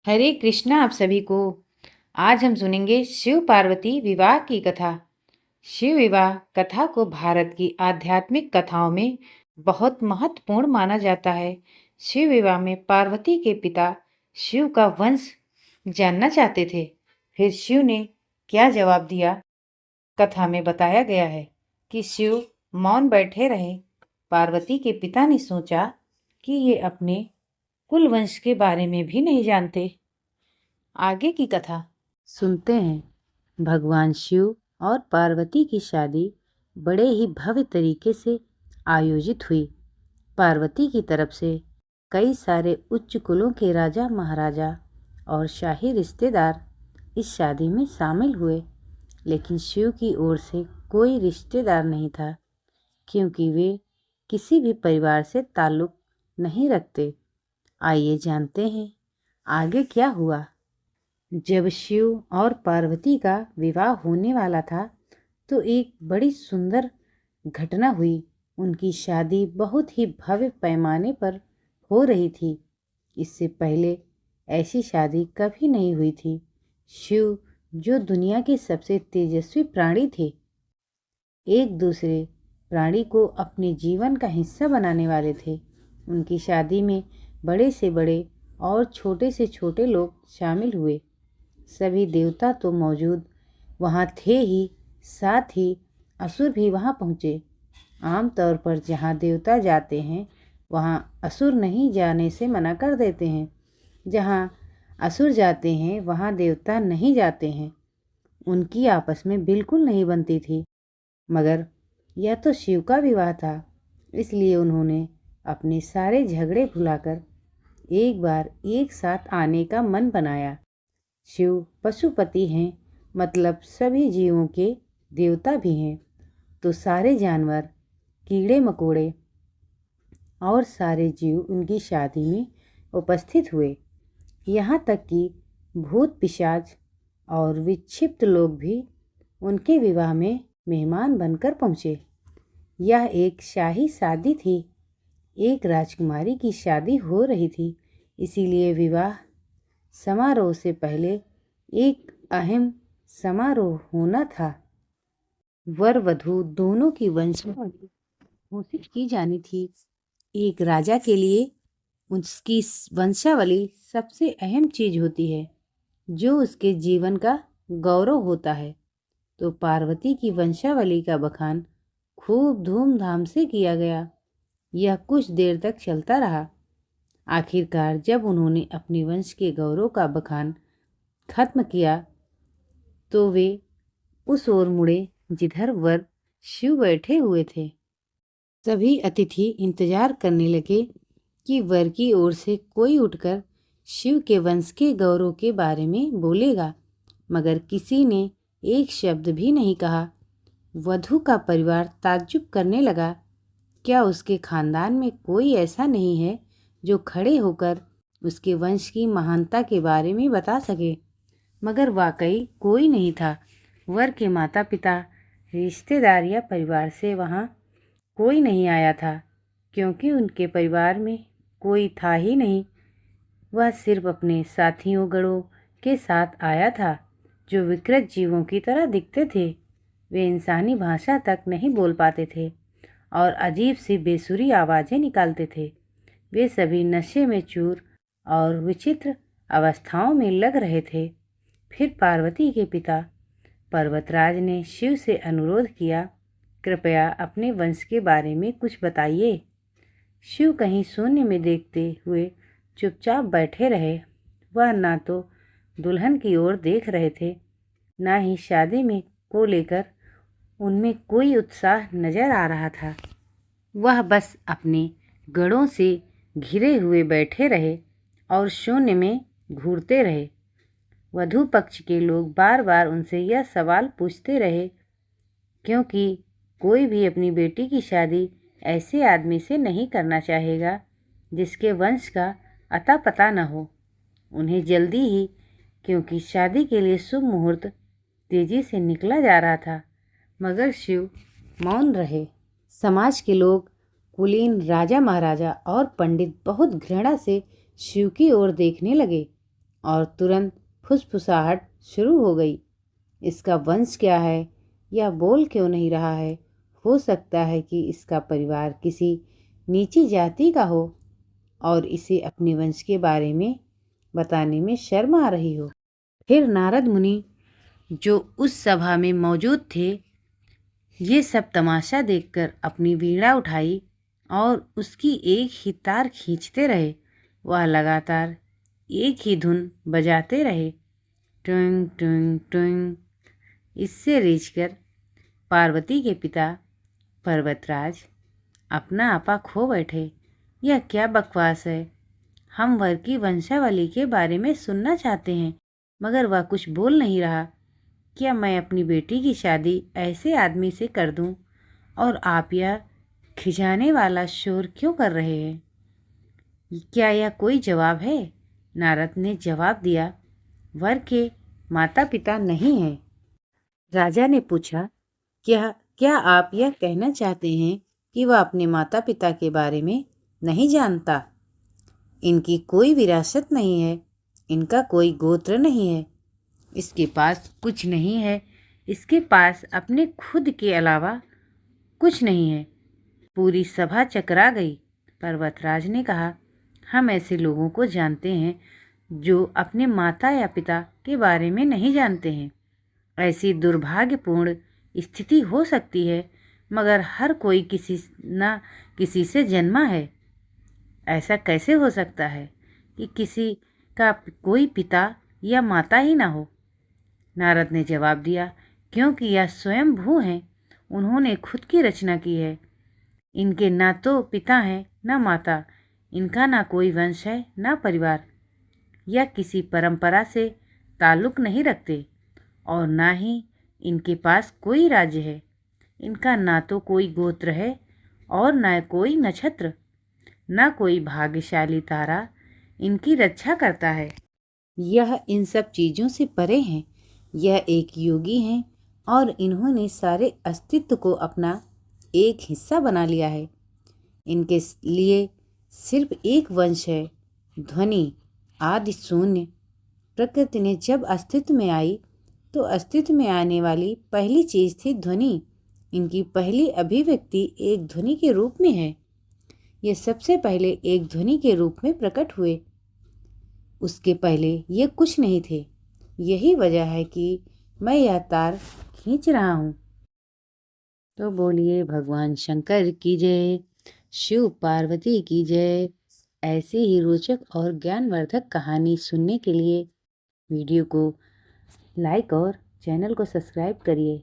हरे कृष्णा आप सभी को। आज हम सुनेंगे शिव पार्वती विवाह की कथा। शिव विवाह कथा को भारत की आध्यात्मिक कथाओं में बहुत महत्वपूर्ण माना जाता है। शिव विवाह में पार्वती के पिता शिव का वंश जानना चाहते थे। फिर शिव ने क्या जवाब दिया, कथा में बताया गया है कि शिव मौन बैठे रहे। पार्वती के पिता ने सोचा कि ये अपने कुल वंश के बारे में भी नहीं जानते। आगे की कथा सुनते हैं। भगवान शिव और पार्वती की शादी बड़े ही भव्य तरीके से आयोजित हुई। पार्वती की तरफ से कई सारे उच्च कुलों के राजा महाराजा और शाही रिश्तेदार इस शादी में शामिल हुए, लेकिन शिव की ओर से कोई रिश्तेदार नहीं था, क्योंकि वे किसी भी परिवार से ताल्लुक नहीं रखते। आइए जानते हैं आगे क्या हुआ। जब शिव और पार्वती का विवाह होने वाला था तो एक बड़ी सुंदर घटना हुई। उनकी शादी बहुत ही भव्य पैमाने पर हो रही थी। इससे पहले ऐसी शादी कभी नहीं हुई थी। शिव, जो दुनिया के सबसे तेजस्वी प्राणी थे, एक दूसरे प्राणी को अपने जीवन का हिस्सा बनाने वाले थे। उनकी शादी में बड़े से बड़े और छोटे से छोटे लोग शामिल हुए। सभी देवता तो मौजूद वहाँ थे ही, साथ ही असुर भी वहाँ पहुँचे। आमतौर पर जहाँ देवता जाते हैं वहाँ असुर नहीं जाने से मना कर देते हैं। जहाँ असुर जाते हैं वहाँ देवता नहीं जाते हैं। उनकी आपस में बिल्कुल नहीं बनती थी। मगर यह तो शिव का विवाह था, इसलिए उन्होंने अपने सारे झगड़े भुलाकर एक बार एक साथ आने का मन बनाया। शिव पशुपति हैं, मतलब सभी जीवों के देवता भी हैं। तो सारे जानवर, कीड़े मकोड़े और सारे जीव उनकी शादी में उपस्थित हुए। यहाँ तक कि भूत पिशाच और विक्षिप्त लोग भी उनके विवाह में मेहमान बनकर पहुँचे। यह एक शाही शादी थी। एक राजकुमारी की शादी हो रही थी, इसीलिए विवाह समारोह से पहले एक अहम समारोह होना था। वर वधू दोनों की वंशावली घोषित की जानी थी। एक राजा के लिए उसकी वंशावली सबसे अहम चीज होती है, जो उसके जीवन का गौरव होता है। तो पार्वती की वंशावली का बखान खूब धूमधाम से किया गया। यह कुछ देर तक चलता रहा। आखिरकार जब उन्होंने अपने वंश के गौरव का बखान खत्म किया तो वे उस ओर मुड़े जिधर वर शिव बैठे हुए थे। सभी अतिथि इंतजार करने लगे कि वर की ओर से कोई उठकर शिव के वंश के गौरव के बारे में बोलेगा, मगर किसी ने एक शब्द भी नहीं कहा। वधू का परिवार ताज्जुब करने लगा। क्या उसके खानदान में कोई ऐसा नहीं है जो खड़े होकर उसके वंश की महानता के बारे में बता सके? मगर वाकई कोई नहीं था। वर के माता पिता, रिश्तेदार या परिवार से वहाँ कोई नहीं आया था, क्योंकि उनके परिवार में कोई था ही नहीं। वह सिर्फ अपने साथियों गणों के साथ आया था, जो विकृत जीवों की तरह दिखते थे। वे इंसानी भाषा तक नहीं बोल पाते थे और अजीब सी बेसुरी आवाज़ें निकालते थे। वे सभी नशे में चूर और विचित्र अवस्थाओं में लग रहे थे। फिर पार्वती के पिता पर्वतराज ने शिव से अनुरोध किया, कृपया अपने वंश के बारे में कुछ बताइए। शिव कहीं शून्य में देखते हुए चुपचाप बैठे रहे। वह ना तो दुल्हन की ओर देख रहे थे, ना ही शादी में को लेकर उनमें कोई उत्साह नजर आ रहा था। वह बस अपने गढ़ों से घिरे हुए बैठे रहे और शून्य में घूरते रहे। वधू पक्ष के लोग बार बार उनसे यह सवाल पूछते रहे, क्योंकि कोई भी अपनी बेटी की शादी ऐसे आदमी से नहीं करना चाहेगा जिसके वंश का अता पता न हो। उन्हें जल्दी ही, क्योंकि शादी के लिए शुभ मुहूर्त तेजी से निकला जा रहा था, मगर शिव मौन रहे। समाज के लोग, कुलीन, राजा महाराजा और पंडित बहुत घृणा से शिव की ओर देखने लगे और तुरंत फुसफुसाहट शुरू हो गई। इसका वंश क्या है? यह बोल क्यों नहीं रहा है? हो सकता है कि इसका परिवार किसी नीची जाति का हो और इसे अपने वंश के बारे में बताने में शर्म आ रही हो। फिर नारद मुनि, जो उस सभा में मौजूद थे, ये सब तमाशा देखकर अपनी वीणा उठाई और उसकी एक ही तार खींचते रहे। वह लगातार एक ही धुन बजाते रहे, टुंग टुंग टुंग। इससे रीझकर पार्वती के पिता पर्वतराज अपना आपा खो बैठे। यह क्या बकवास है? हम वर की वंशावली के बारे में सुनना चाहते हैं, मगर वह कुछ बोल नहीं रहा। क्या मैं अपनी बेटी की शादी ऐसे आदमी से कर दूं? और आप यह खिजाने वाला शोर क्यों कर रहे हैं? क्या यह कोई जवाब है? नारद ने जवाब दिया, वर के माता पिता नहीं हैं। राजा ने पूछा, क्या क्या आप यह कहना चाहते हैं कि वह अपने माता पिता के बारे में नहीं जानता? इनकी कोई विरासत नहीं है, इनका कोई गोत्र नहीं है, इसके पास कुछ नहीं है, इसके पास अपने खुद के अलावा कुछ नहीं है। पूरी सभा चकरा गई। पर्वतराज ने कहा, हम ऐसे लोगों को जानते हैं जो अपने माता या पिता के बारे में नहीं जानते हैं। ऐसी दुर्भाग्यपूर्ण स्थिति हो सकती है, मगर हर कोई किसी न किसी से जन्मा है। ऐसा कैसे हो सकता है कि किसी का कोई पिता या माता ही ना हो? नारद ने जवाब दिया, क्योंकि यह स्वयं भू हैं, उन्होंने खुद की रचना की है। इनके ना तो पिता हैं ना माता, इनका ना कोई वंश है ना परिवार, या किसी परंपरा से ताल्लुक नहीं रखते, और ना ही इनके पास कोई राज्य है। इनका ना तो कोई गोत्र है और ना कोई नक्षत्र, ना कोई भाग्यशाली तारा इनकी रक्षा करता है। यह इन सब चीज़ों से परे हैं। यह एक योगी हैं और इन्होंने सारे अस्तित्व को अपना एक हिस्सा बना लिया है। इनके लिए सिर्फ एक वंश है, ध्वनि, आदि शून्य। प्रकृति ने जब अस्तित्व में आई तो अस्तित्व में आने वाली पहली चीज़ थी ध्वनि। इनकी पहली अभिव्यक्ति एक ध्वनि के रूप में है। ये सबसे पहले एक ध्वनि के रूप में प्रकट हुए। उसके पहले ये कुछ नहीं थे। यही वजह है कि मैं यह तार खींच रहा हूँ। तो बोलिए भगवान शंकर की जय, शिव पार्वती की जय। ऐसे ही रोचक और ज्ञानवर्धक कहानी सुनने के लिए वीडियो को लाइक और चैनल को सब्सक्राइब करिए।